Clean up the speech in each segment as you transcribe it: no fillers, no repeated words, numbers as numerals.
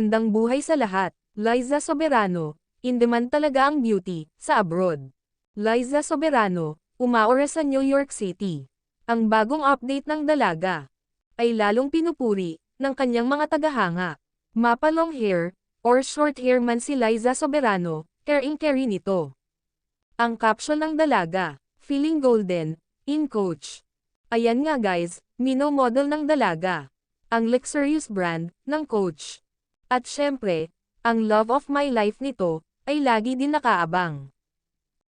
Magandang buhay sa lahat. Liza Soberano, in demand talaga ang beauty, sa abroad. Liza Soberano, umaora sa New York City. Ang bagong update ng dalaga ay lalong pinupuri ng kanyang mga tagahanga. Mapa long hair, or short hair man si Liza Soberano, caring-carry nito. Ang caption ng dalaga, feeling golden, in Coach. Ayan nga guys, mino-model ng dalaga. Ang luxurious brand, ng Coach. At syempre, ang love of my life nito, ay lagi din nakaabang.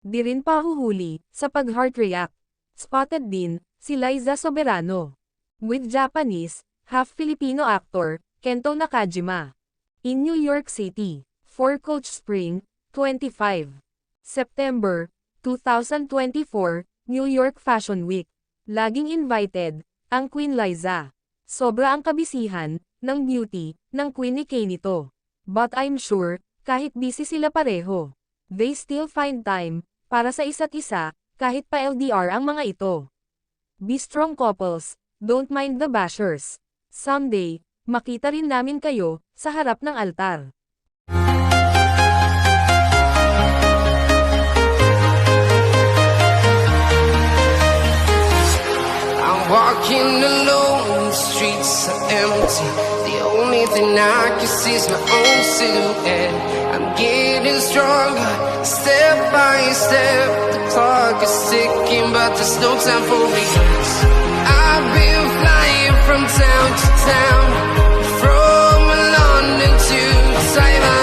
Di rin pa huhuli, sa pag-heart react. Spotted din, si Liza Soberano. With Japanese, half-Filipino actor, Kento Nakajima. In New York City, for Coach Spring, 25. September, 2024, New York Fashion Week. Laging invited, ang Queen Liza. Sobra ang kabisihan, ng beauty, ng Queen ni Kay nito. But I'm sure, kahit busy sila pareho, they still find time, para sa isa't isa, kahit pa LDR ang mga ito. Be strong couples, don't mind the bashers. Someday, makita rin namin kayo, sa harap ng altar. Walking alone, the streets are empty. The only thing I can see is my own silhouette. I'm getting stronger, step by step. The clock is ticking, but there's no time for regrets. I've been flying from town to town, from London to Taiwan.